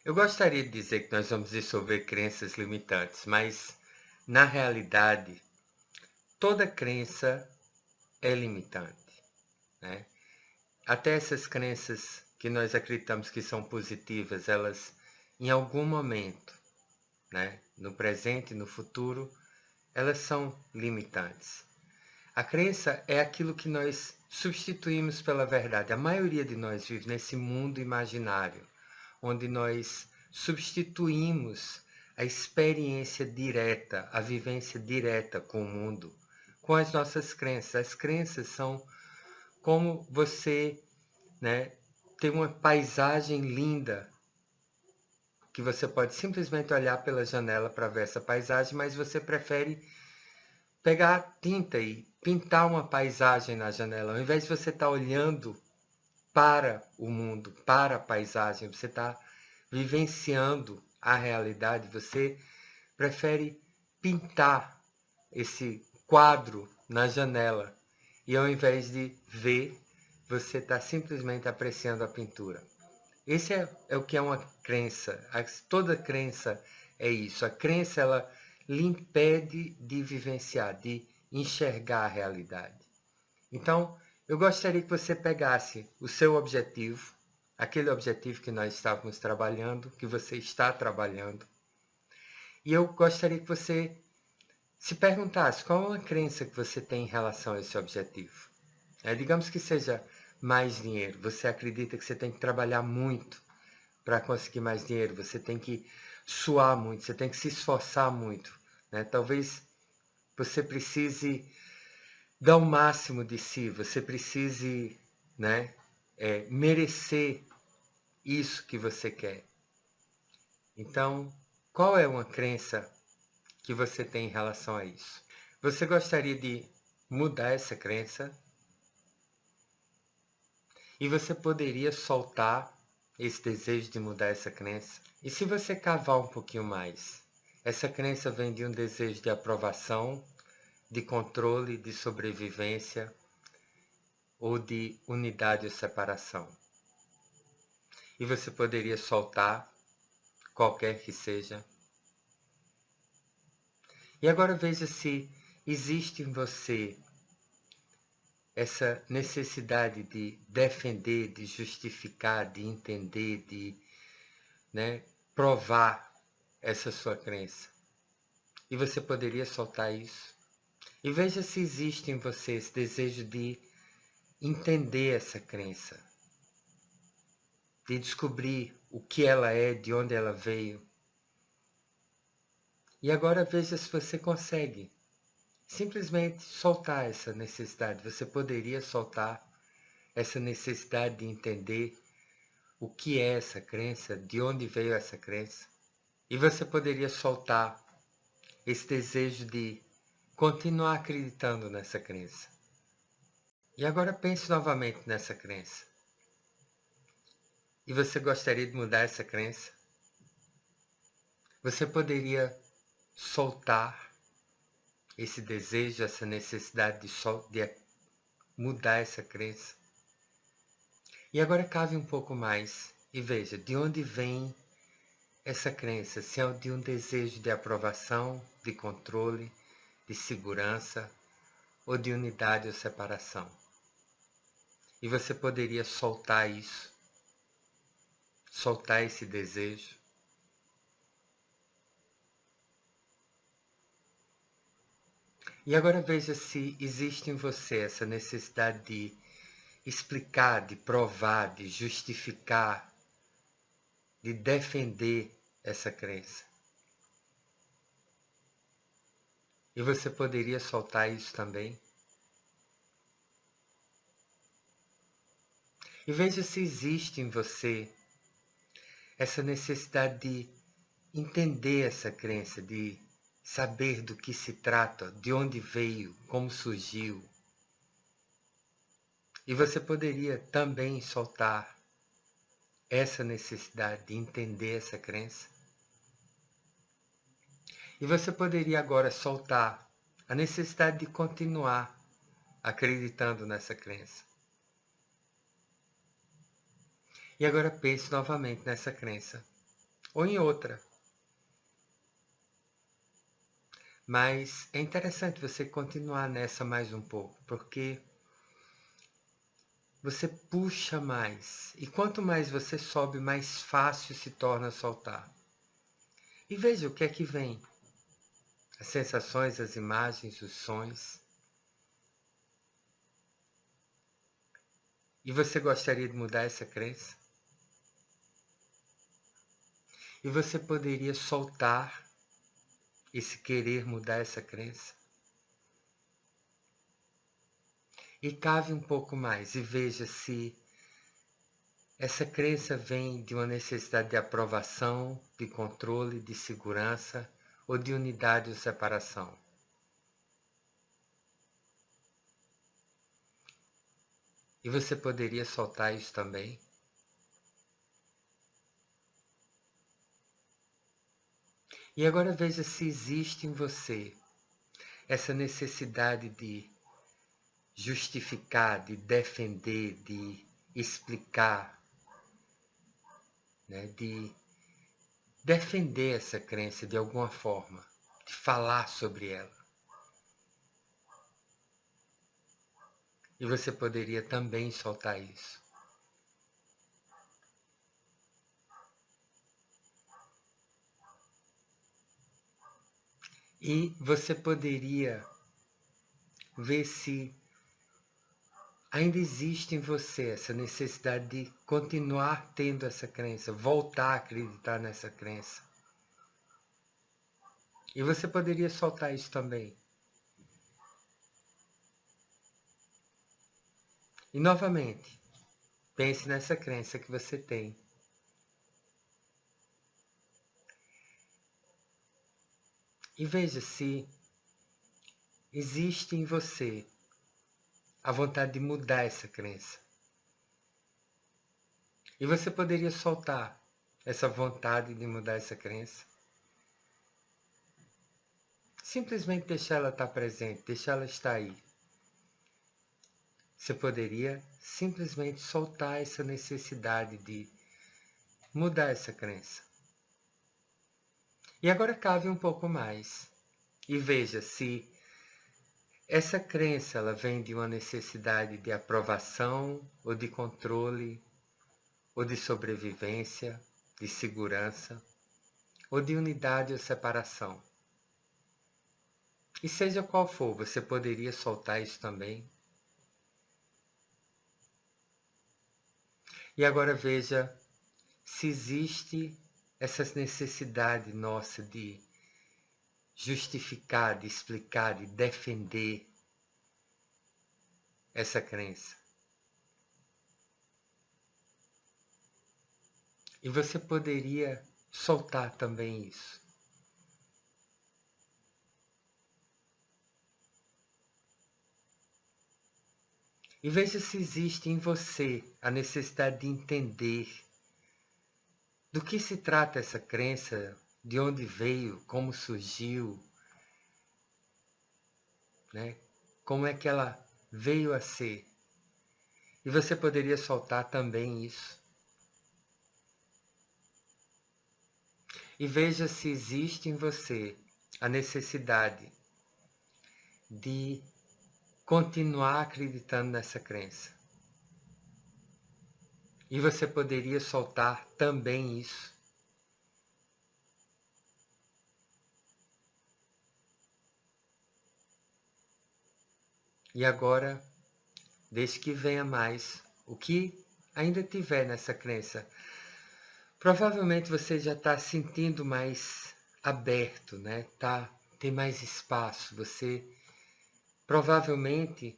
Eu gostaria de dizer que nós vamos dissolver crenças limitantes, mas, na realidade, toda crença é limitante, né? Até essas crenças que nós acreditamos que são positivas, elas, em algum momento, né, no presente e no futuro, elas são limitantes. A crença é aquilo que nós substituímos pela verdade. A maioria de nós vive nesse mundo imaginário, onde nós substituímos a experiência direta, a vivência direta com o mundo, com as nossas crenças. As crenças são como você, né, ter uma paisagem linda, que você pode simplesmente olhar pela janela para ver essa paisagem, mas você prefere pegar tinta e pintar uma paisagem na janela. Ao invés de você estar olhando para o mundo, para a paisagem, você está vivenciando a realidade, você prefere pintar esse quadro na janela. E ao invés de ver, você está simplesmente apreciando a pintura. Esse é o que é uma crença. Toda crença é isso. A crença, ela lhe impede de vivenciar, de enxergar a realidade. Então, eu gostaria que você pegasse o seu objetivo, aquele objetivo que nós estávamos trabalhando, que você está trabalhando, e eu gostaria que você se perguntasse qual é a crença que você tem em relação a esse objetivo. Digamos que seja mais dinheiro. Você acredita que você tem que trabalhar muito para conseguir mais dinheiro, você tem que suar muito, você tem que se esforçar muito, né? Talvez você precise dar o máximo de si, você precise, né, merecer isso que você quer. Então, qual é uma crença que você tem em relação a isso? Você gostaria de mudar essa crença? E você poderia soltar esse desejo de mudar essa crença? E se você cavar um pouquinho mais, essa crença vem de um desejo de aprovação, de controle, de sobrevivência ou de unidade ou separação? E você poderia soltar qualquer que seja. E agora veja se existe em você essa necessidade de defender, de justificar, de entender, de, né, provar essa sua crença. E você poderia soltar isso. E veja se existe em você esse desejo de entender essa crença, de descobrir o que ela é, de onde ela veio. E agora veja se você consegue simplesmente soltar essa necessidade. Você poderia soltar essa necessidade de entender o que é essa crença, de onde veio essa crença. E você poderia soltar esse desejo de continuar acreditando nessa crença. E agora pense novamente nessa crença. E você gostaria de mudar essa crença? Você poderia soltar esse desejo, essa necessidade de mudar essa crença? E agora cave um pouco mais e veja de onde vem essa crença, se é de um desejo de aprovação, de controle, de segurança ou de unidade ou separação. E você poderia soltar isso, soltar esse desejo. E agora veja se existe em você essa necessidade de explicar, de provar, de justificar, de defender essa crença. E você poderia soltar isso também. E veja se existe em você essa necessidade de entender essa crença, de saber do que se trata, de onde veio, como surgiu. E você poderia também soltar essa necessidade de entender essa crença. E você poderia agora soltar a necessidade de continuar acreditando nessa crença. E agora pense novamente nessa crença. ou em outra. Mas é interessante você continuar nessa mais um pouco, porque você puxa mais. E quanto mais você sobe, mais fácil se torna soltar. E veja o que é que vem. As sensações, as imagens, os sons. E você gostaria de mudar essa crença? E você poderia soltar esse querer mudar essa crença? E cave um pouco mais e veja se essa crença vem de uma necessidade de aprovação, de controle, de segurança ou de unidade ou separação. E você poderia soltar isso também? E agora veja se existe em você essa necessidade de justificar, de defender, de explicar, né? De defender essa crença de alguma forma, de falar sobre ela. E você poderia também soltar isso. E você poderia ver se ainda existe em você essa necessidade de continuar tendo essa crença, voltar a acreditar nessa crença. E você poderia soltar isso também. E novamente, pense nessa crença que você tem. E veja se existe em você a vontade de mudar essa crença. E você poderia soltar essa vontade de mudar essa crença. Simplesmente deixar ela estar presente, deixar ela estar aí. Você poderia simplesmente soltar essa necessidade de mudar essa crença. E agora cave um pouco mais e veja se essa crença ela vem de uma necessidade de aprovação ou de controle, ou de sobrevivência, de segurança, ou de unidade ou separação. E seja qual for, você poderia soltar isso também. E agora veja se existe essa necessidade nossa de justificar, de explicar, de defender essa crença. E você poderia soltar também isso. E veja se existe em você a necessidade de entender do que se trata essa crença, de onde veio, como surgiu, né? Como é que ela veio a ser. E você poderia soltar também isso. E veja se existe em você a necessidade de continuar acreditando nessa crença. E você poderia soltar também isso. E agora, deixe que venha mais o que ainda tiver nessa crença. Provavelmente você já está sentindo mais aberto, né? Tem mais espaço. Você provavelmente,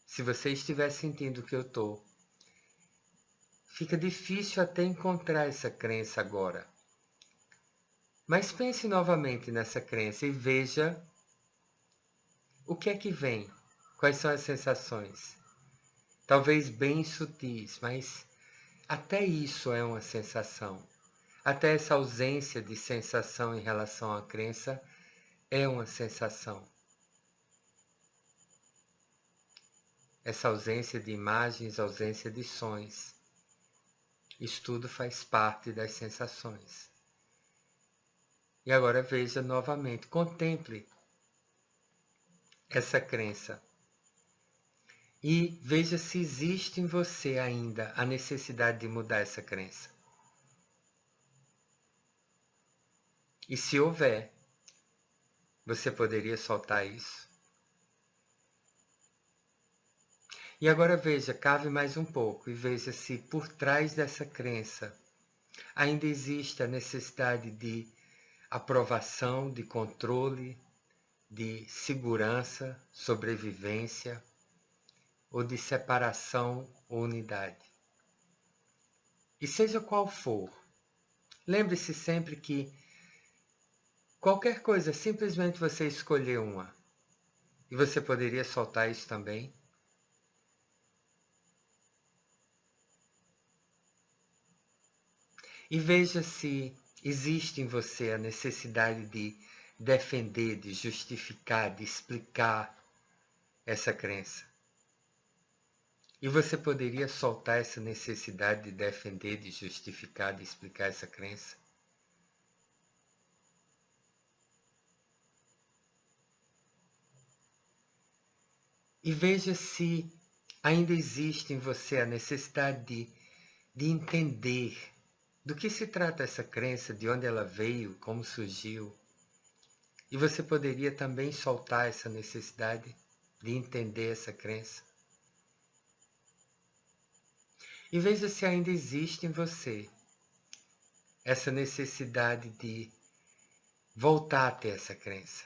se você estiver sentindo o que eu estou, fica difícil até encontrar essa crença agora. Mas pense novamente nessa crença e veja o que é que vem. Quais são as sensações? Talvez bem sutis, mas até isso é uma sensação. Até essa ausência de sensação em relação à crença é uma sensação. Essa ausência de imagens, ausência de sons. Isso tudo faz parte das sensações. E agora veja novamente, contemple essa crença. E veja se existe em você ainda a necessidade de mudar essa crença. E se houver, você poderia soltar isso? E agora veja, cave mais um pouco e veja se por trás dessa crença ainda existe a necessidade de aprovação, de controle, de segurança, sobrevivência ou de separação ou unidade. E seja qual for, lembre-se sempre que qualquer coisa, simplesmente você escolher uma. E você poderia soltar isso também. E veja se existe em você a necessidade de defender, de justificar, de explicar essa crença. E você poderia soltar essa necessidade de defender, de justificar, de explicar essa crença. E veja se ainda existe em você a necessidade de entender do que se trata essa crença, de onde ela veio, como surgiu. E você poderia também soltar essa necessidade de entender essa crença. E veja se ainda existe em você essa necessidade de voltar a ter essa crença.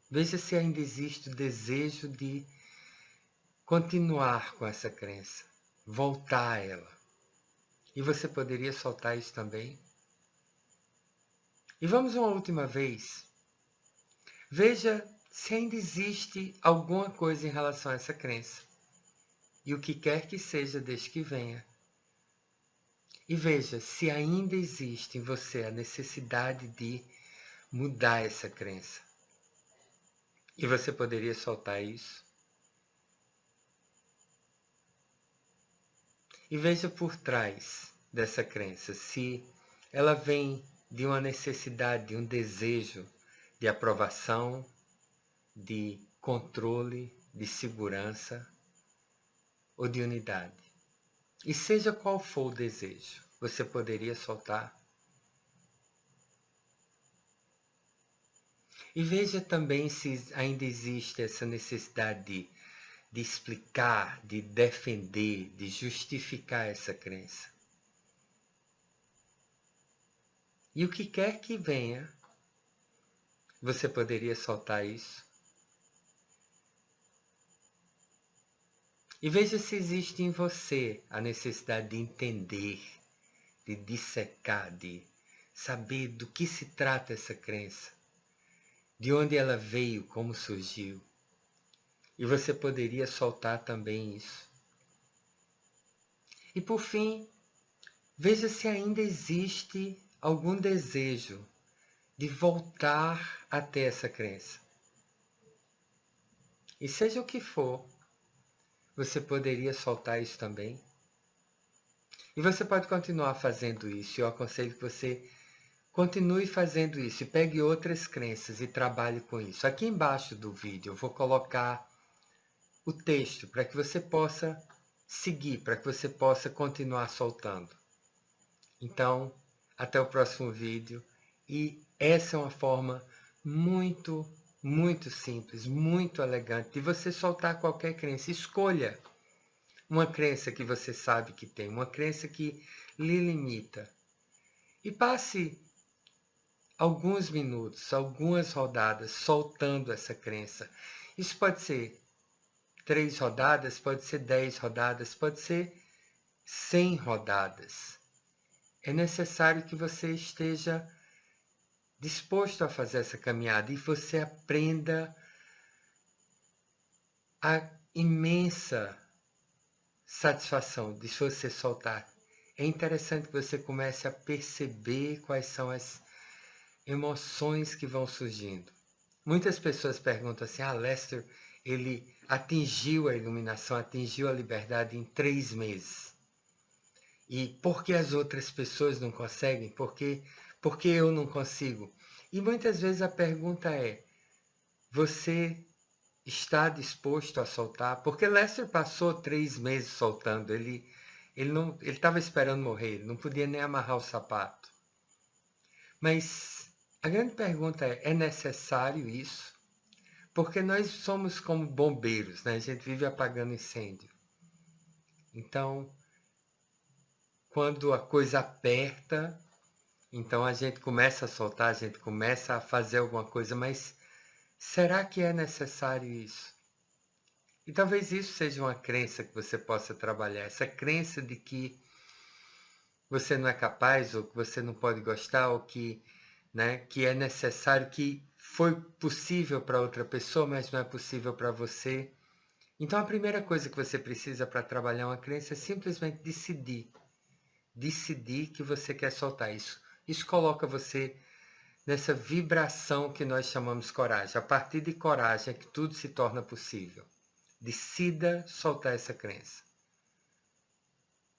Veja se ainda existe o desejo de continuar com essa crença, voltar a ela. E você poderia soltar isso também. E vamos uma última vez. Veja se ainda existe alguma coisa em relação a essa crença. E o que quer que seja desde que venha. E veja se ainda existe em você a necessidade de mudar essa crença. E você poderia soltar isso. E veja por trás dessa crença se ela vem de uma necessidade, de um desejo de aprovação, de controle, de segurança ou de unidade. E seja qual for o desejo, você poderia soltar. E veja também se ainda existe essa necessidade de explicar, de defender, de justificar essa crença. E o que quer que venha, você poderia soltar isso. E veja se existe em você a necessidade de entender, de dissecar, de saber do que se trata essa crença, de onde ela veio, como surgiu. E você poderia soltar também isso. E por fim, veja se ainda existe algum desejo de voltar a ter essa crença. E seja o que for, você poderia soltar isso também. E você pode continuar fazendo isso. Eu aconselho que você continue fazendo isso e pegue outras crenças e trabalhe com isso. Aqui embaixo do vídeo eu vou colocar o texto para que você possa seguir, para que você possa continuar soltando. Então, até o próximo vídeo. E essa é uma forma muito simples, muito elegante de você soltar qualquer crença. Escolha uma crença que você sabe que tem, uma crença que lhe limita. E passe alguns minutos, algumas rodadas soltando essa crença. Isso pode ser 3 rodadas, pode ser 10 rodadas, pode ser 100 rodadas. É necessário que você esteja disposto a fazer essa caminhada e você aprenda a imensa satisfação de você soltar. É interessante que você comece a perceber quais são as emoções que vão surgindo. Muitas pessoas perguntam assim, Lester, ele atingiu a iluminação, atingiu a liberdade em 3 meses. E por que as outras pessoas não conseguem? Por que eu não consigo? E muitas vezes a pergunta é: você está disposto a soltar? Porque Lester passou 3 meses soltando. Ele estava esperando morrer, ele não podia nem amarrar o sapato. Mas a grande pergunta é necessário isso? Porque nós somos como bombeiros, né? A gente vive apagando incêndio. Então, quando a coisa aperta, então a gente começa a soltar, a gente começa a fazer alguma coisa, mas será que é necessário isso? E talvez isso seja uma crença que você possa trabalhar, essa crença de que você não é capaz, ou que você não pode gostar, ou que, né, que é necessário, que foi possível para outra pessoa, mas não é possível para você. Então a primeira coisa que você precisa para trabalhar uma crença é simplesmente decidir. Decidir que você quer soltar isso. Isso coloca você nessa vibração que nós chamamos coragem. A partir de coragem é que tudo se torna possível. Decida soltar essa crença.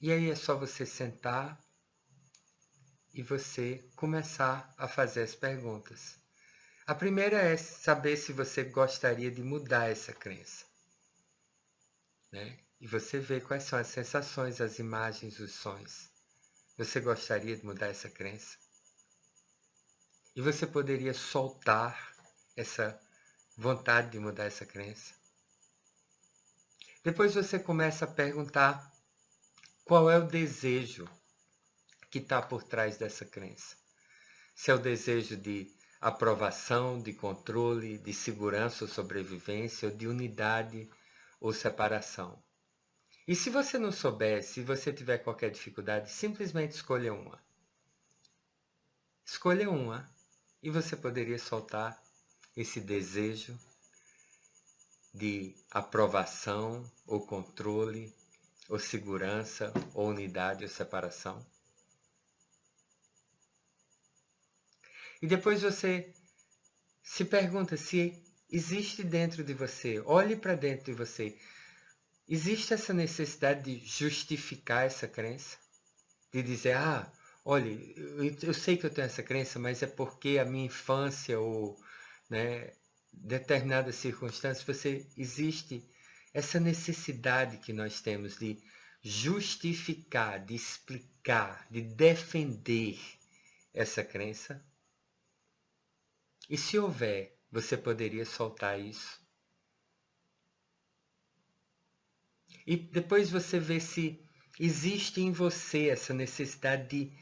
E aí é só você sentar e você começar a fazer as perguntas. A primeira é saber se você gostaria de mudar essa crença, né? E você vê quais são as sensações, as imagens, os sons. Você gostaria de mudar essa crença? E você poderia soltar essa vontade de mudar essa crença? Depois você começa a perguntar qual é o desejo que está por trás dessa crença. Se é o desejo de aprovação, de controle, de segurança ou sobrevivência, ou de unidade ou separação. E se você não souber, se você tiver qualquer dificuldade, simplesmente escolha uma. Escolha uma e você poderia soltar esse desejo de aprovação ou controle, ou segurança, ou unidade ou separação. E depois você se pergunta se existe dentro de você, olhe para dentro de você, existe essa necessidade de justificar essa crença? De dizer, olha, eu sei que eu tenho essa crença, mas é porque a minha infância ou, né, determinadas circunstâncias, existe essa necessidade que nós temos de justificar, de explicar, de defender essa crença? E se houver, você poderia soltar isso? E depois você vê se existe em você essa necessidade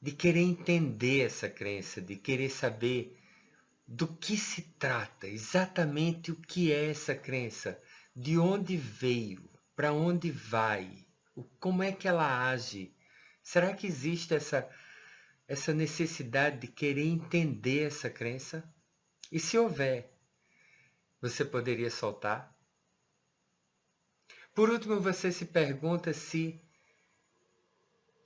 de querer entender essa crença, de querer saber do que se trata, exatamente o que é essa crença, de onde veio, para onde vai, como é que ela age. Será que existe essa necessidade de querer entender essa crença? E se houver, você poderia soltar? Por último, você se pergunta se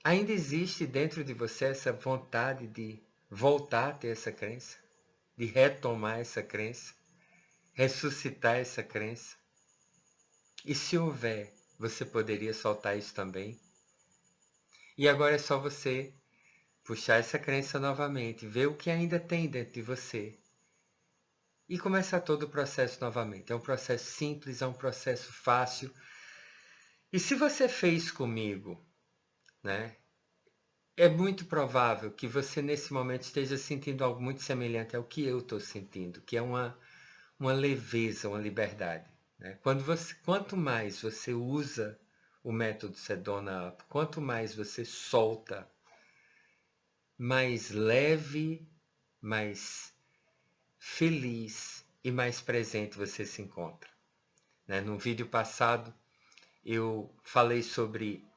ainda existe dentro de você essa vontade de voltar a ter essa crença, de retomar essa crença, ressuscitar essa crença. E se houver, você poderia soltar isso também? E agora é só você puxar essa crença novamente, ver o que ainda tem dentro de você e começar todo o processo novamente. É um processo simples, é um processo fácil. E se você fez comigo, né? É muito provável que você nesse momento esteja sentindo algo muito semelhante ao que eu estou sentindo, que é uma leveza, uma liberdade, né? Quanto mais você usa o método Sedona Up, quanto mais você solta, mais leve, mais feliz e mais presente você se encontra, né? No vídeo passado eu falei sobre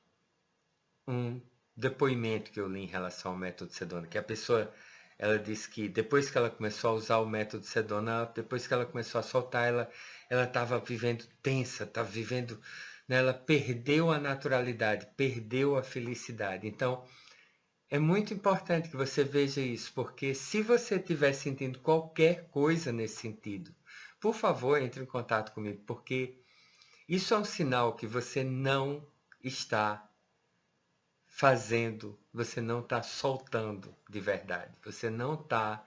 um depoimento que eu li em relação ao método Sedona, que a pessoa, ela disse que depois que ela começou a usar o método Sedona, depois que ela começou a soltar, ela estava vivendo tensa, estava vivendo, né, ela perdeu a naturalidade, perdeu a felicidade. Então, é muito importante que você veja isso, porque se você estiver sentindo qualquer coisa nesse sentido, por favor, entre em contato comigo, porque isso é um sinal que você não está fazendo, você não está soltando de verdade. Você não está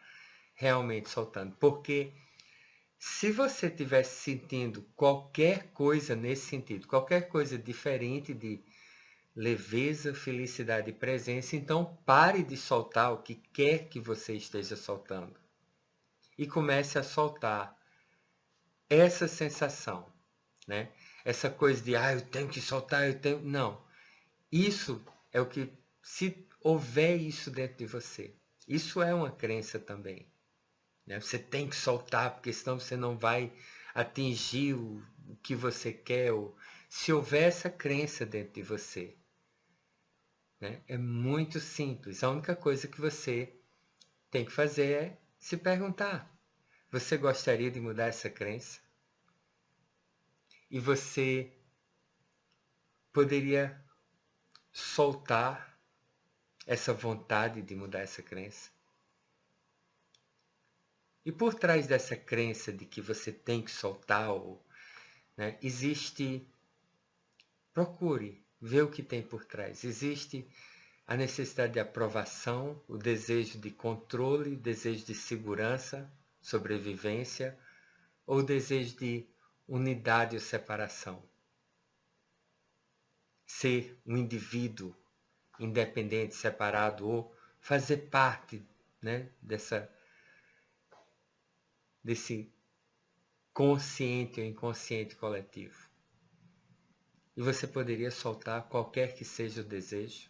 realmente soltando. Porque se você estivesse sentindo qualquer coisa nesse sentido, qualquer coisa diferente de leveza, felicidade e presença, então pare de soltar o que quer que você esteja soltando. E comece a soltar essa sensação, né? Essa coisa de, eu tenho que soltar, eu tenho... Não. Isso é o que, se houver isso dentro de você, isso é uma crença também, né? Você tem que soltar, porque senão você não vai atingir o que você quer. Ou, se houver essa crença dentro de você, né? É muito simples. A única coisa que você tem que fazer é se perguntar: você gostaria de mudar essa crença? E você poderia soltar essa vontade de mudar essa crença? E por trás dessa crença de que você tem que soltar, né, existe... Procure ver o que tem por trás. Existe a necessidade de aprovação, o desejo de controle, o desejo de segurança, sobrevivência, ou o desejo de unidade ou separação. Ser um indivíduo independente, separado, ou fazer parte, né, desse consciente ou inconsciente coletivo. E você poderia soltar qualquer que seja o desejo.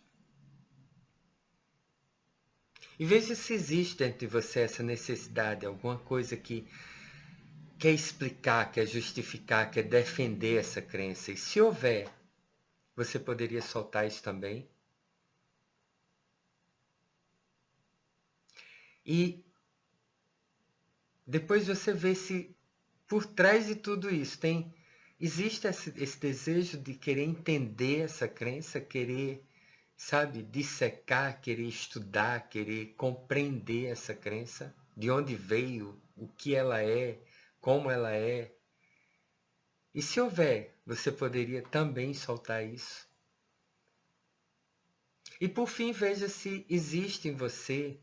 E veja se existe dentro de você essa necessidade, alguma coisa que quer explicar, quer justificar, quer defender essa crença. E se houver, você poderia soltar isso também. E depois você vê se por trás de tudo isso existe esse desejo de querer entender essa crença, querer, sabe, dissecar, querer estudar, querer compreender essa crença, de onde veio, o que ela é, como ela é. E se houver, você poderia também soltar isso. E por fim, veja se existe em você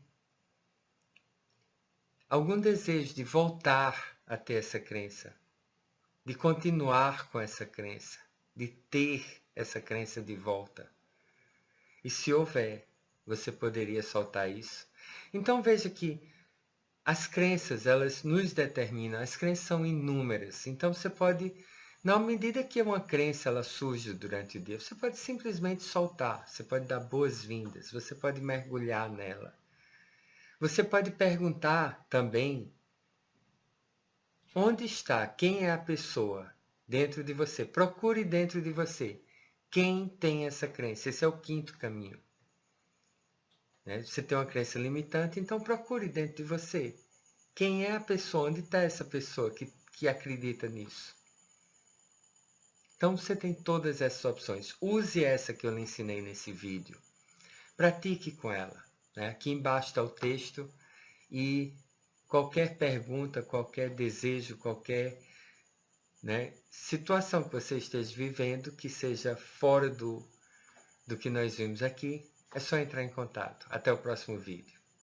algum desejo de voltar a ter essa crença, de continuar com essa crença, de ter essa crença de volta. E se houver, você poderia soltar isso. Então veja que as crenças, elas nos determinam, as crenças são inúmeras. Então você pode, na medida que uma crença ela surge durante o dia, você pode simplesmente soltar, você pode dar boas-vindas, você pode mergulhar nela. Você pode perguntar também: onde está? Quem é a pessoa dentro de você? Procure dentro de você quem tem essa crença. Esse é o quinto caminho, né? Você tem uma crença limitante, então procure dentro de você. Quem é a pessoa? Onde está essa pessoa que acredita nisso? Então você tem todas essas opções. Use essa que eu lhe ensinei nesse vídeo. Pratique com ela, né? Aqui embaixo está o texto. E qualquer pergunta, qualquer desejo, qualquer, né, situação que você esteja vivendo que seja fora do que nós vimos aqui, é só entrar em contato. Até o próximo vídeo.